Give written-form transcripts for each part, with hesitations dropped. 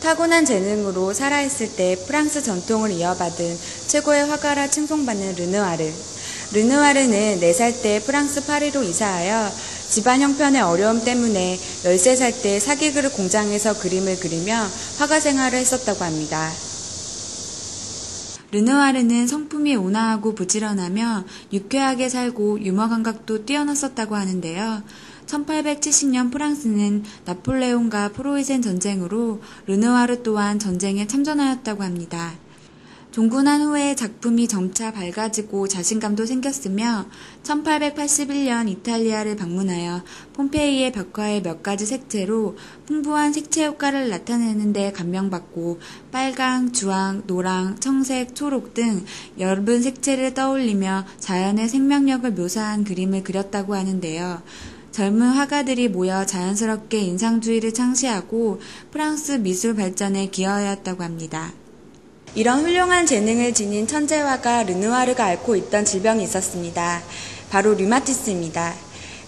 타고난 재능으로 살아있을 때 프랑스 전통을 이어받은 최고의 화가라 칭송받는 르누아르. 르누아르는 4살 때 프랑스 파리로 이사하여 집안 형편의 어려움 때문에 13살 때 사기그릇 공장에서 그림을 그리며 화가 생활을 했었다고 합니다. 르누아르는 성품이 온화하고 부지런하며 유쾌하게 살고 유머 감각도 뛰어났었다고 하는데요. 1870년 프랑스는 나폴레옹과 프로이센 전쟁으로 르누아르 또한 전쟁에 참전하였다고 합니다. 종군한 후에 작품이 점차 밝아지고 자신감도 생겼으며 1881년 이탈리아를 방문하여 폼페이의 벽화의 몇 가지 색채로 풍부한 색채 효과를 나타내는 데 감명받고 빨강, 주황, 노랑, 청색, 초록 등 여러 색채를 떠올리며 자연의 생명력을 묘사한 그림을 그렸다고 하는데요. 젊은 화가들이 모여 자연스럽게 인상주의를 창시하고 프랑스 미술 발전에 기여하였다고 합니다. 이런 훌륭한 재능을 지닌 천재 화가 르누아르가 앓고 있던 질병이 있었습니다. 바로 류마티스입니다.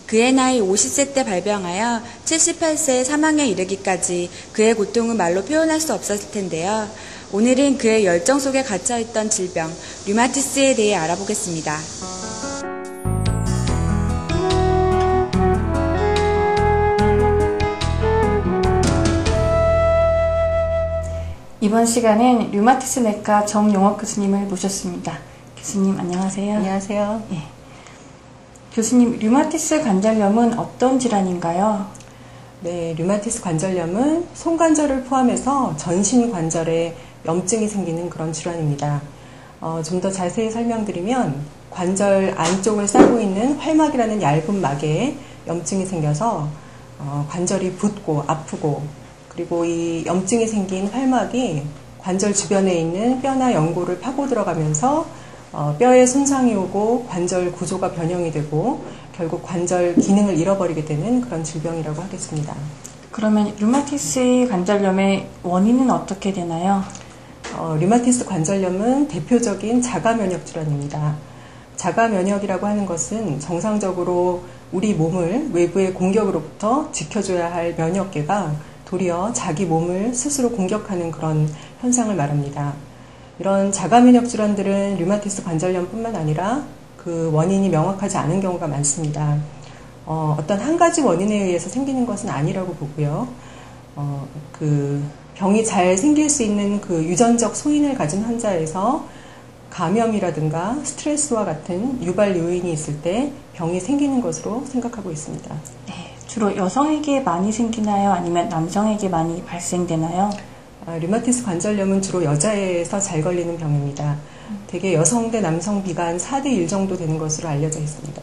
그의 나이 50세 때 발병하여 78세의 사망에 이르기까지 그의 고통은 말로 표현할 수 없었을 텐데요. 오늘은 그의 열정 속에 갇혀있던 질병, 류마티스에 대해 알아보겠습니다. 이번 시간엔 류마티스 내과 정용옥 교수님을 모셨습니다. 교수님 안녕하세요. 안녕하세요. 예. 교수님, 류마티스 관절염은 어떤 질환인가요? 네, 류마티스 관절염은 손관절을 포함해서 전신 관절에 염증이 생기는 그런 질환입니다. 좀 더 자세히 설명드리면 관절 안쪽을 싸고 있는 활막이라는 얇은 막에 염증이 생겨서 관절이 붓고 아프고, 그리고 이 염증이 생긴 활막이 관절 주변에 있는 뼈나 연골을 파고 들어가면서 뼈에 손상이 오고 관절 구조가 변형이 되고 결국 관절 기능을 잃어버리게 되는 그런 질병이라고 하겠습니다. 그러면 류마티스 관절염의 원인은 어떻게 되나요? 류마티스 관절염은 대표적인 자가면역 질환입니다. 자가면역이라고 하는 것은 정상적으로 우리 몸을 외부의 공격으로부터 지켜줘야 할 면역계가 도리어 자기 몸을 스스로 공격하는 그런 현상을 말합니다. 이런 자가면역 질환들은 류마티스 관절염뿐만 아니라 그 원인이 명확하지 않은 경우가 많습니다. 어떤 한 가지 원인에 의해서 생기는 것은 아니라고 보고요. 그 병이 잘 생길 수 있는 그 유전적 소인을 가진 환자에서 감염이라든가 스트레스와 같은 유발 요인이 있을 때 병이 생기는 것으로 생각하고 있습니다. 네, 주로 여성에게 많이 생기나요? 아니면 남성에게 많이 발생되나요? 류마티스 관절염은 주로 여자에서 잘 걸리는 병입니다. 대개 여성 대 남성 비가 한 4대 1 정도 되는 것으로 알려져 있습니다.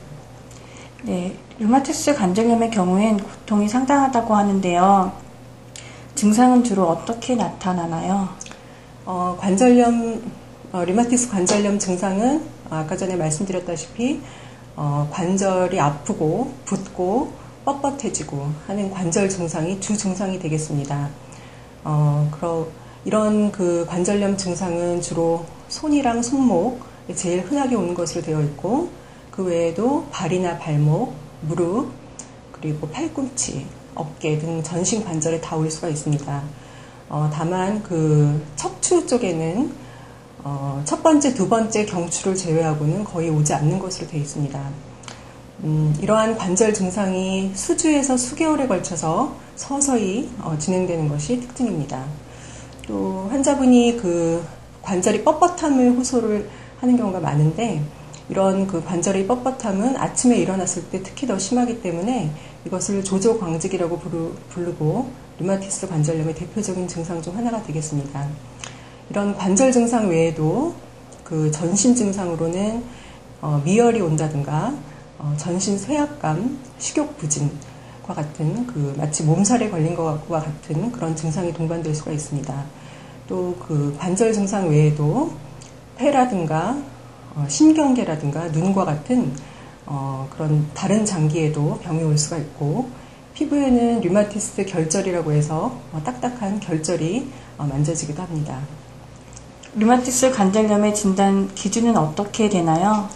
네, 류마티스 관절염의 경우엔 고통이 상당하다고 하는데요. 증상은 주로 어떻게 나타나나요? 류마티스 관절염 증상은 아까 전에 말씀드렸다시피 관절이 아프고 붓고 뻣뻣해지고 하는 관절 증상이 주 증상이 되겠습니다. 이런 그 관절염 증상은 주로 손이랑 손목에 제일 흔하게 오는 것으로 되어 있고, 그 외에도 발이나 발목, 무릎, 그리고 팔꿈치, 어깨 등 전신 관절에 다 올 수가 있습니다. 다만 그 척추 쪽에는 첫 번째, 두 번째 경추를 제외하고는 거의 오지 않는 것으로 되어 있습니다. 이러한 관절 증상이 수주에서 수개월에 걸쳐서 서서히 진행되는 것이 특징입니다. 또 환자분이 그 관절이 뻣뻣함을 호소를 하는 경우가 많은데, 이런 그 관절의 뻣뻣함은 아침에 일어났을 때 특히 더 심하기 때문에 이것을 조조광직이라고 부르고 류마티스 관절염의 대표적인 증상 중 하나가 되겠습니다. 이런 관절 증상 외에도 그 전신 증상으로는 미열이 온다든가 전신 쇠약감, 식욕부진과 같은 그 마치 몸살에 걸린 것과 같은 그런 증상이 동반될 수가 있습니다. 또 그 관절 증상 외에도 폐라든가 신경계라든가 눈과 같은 그런 다른 장기에도 병이 올 수가 있고, 피부에는 류마티스 결절이라고 해서 딱딱한 결절이 만져지기도 합니다. 류마티스 관절염의 진단 기준은 어떻게 되나요?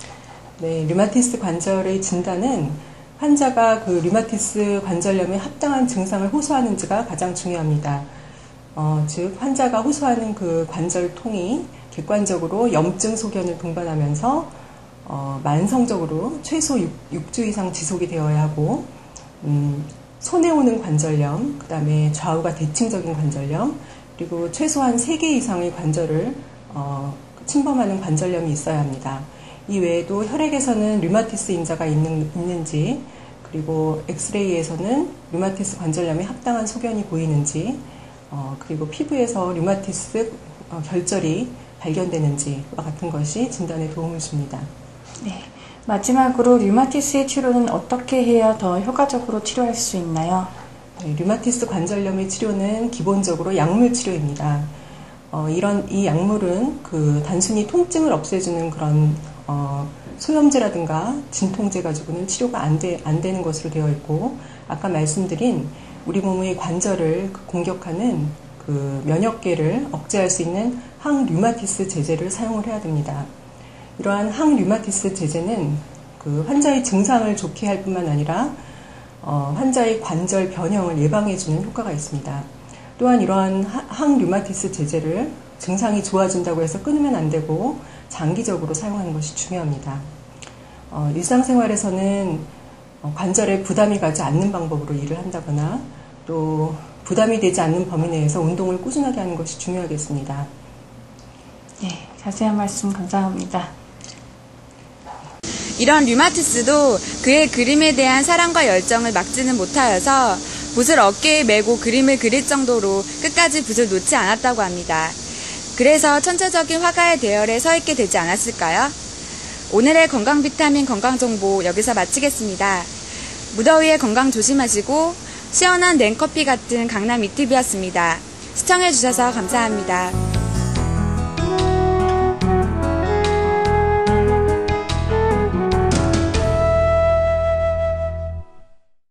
네, 류마티스 관절의 진단은 환자가 그 류마티스 관절염에 합당한 증상을 호소하는지가 가장 중요합니다. 즉 환자가 호소하는 그 관절통이 객관적으로 염증 소견을 동반하면서 만성적으로 최소 6주 이상 지속이 되어야 하고 손에 오는 관절염, 그 다음에 좌우가 대칭적인 관절염, 그리고 최소한 3개 이상의 관절을 침범하는 관절염이 있어야 합니다. 이 외에도 혈액에서는 류마티스 인자가 있는지, 그리고 엑스레이에서는 류마티스 관절염에 합당한 소견이 보이는지, 그리고 피부에서 류마티스 결절이 발견되는지와 같은 것이 진단에 도움을 줍니다. 네. 마지막으로 류마티스의 치료는 어떻게 해야 더 효과적으로 치료할 수 있나요? 네, 류마티스 관절염의 치료는 기본적으로 약물 치료입니다. 이 약물은 단순히 통증을 없애주는 그런 소염제라든가 진통제 가지고는 치료가 안 되는 것으로 되어 있고, 아까 말씀드린 우리 몸의 관절을 공격하는 그 면역계를 억제할 수 있는 항류마티스 제제를 사용을 해야 됩니다. 이러한 항류마티스 제제는 그 환자의 증상을 좋게 할 뿐만 아니라 환자의 관절 변형을 예방해주는 효과가 있습니다. 또한 이러한 항류마티스 제제를 증상이 좋아진다고 해서 끊으면 안 되고 장기적으로 사용하는 것이 중요합니다. 일상생활에서는 관절에 부담이 가지 않는 방법으로 일을 한다거나 또 부담이 되지 않는 범위 내에서 운동을 꾸준하게 하는 것이 중요하겠습니다. 네, 자세한 말씀 감사합니다. 이런 류마티스도 그의 그림에 대한 사랑과 열정을 막지는 못하여서 붓을 어깨에 메고 그림을 그릴 정도로 끝까지 붓을 놓지 않았다고 합니다. 그래서 천재적인 화가의 대열에 서 있게 되지 않았을까요? 오늘의 건강 비타민 건강 정보 여기서 마치겠습니다. 무더위에 건강 조심하시고 시원한 냉커피 같은 강남 이티비였습니다. 시청해주셔서 감사합니다.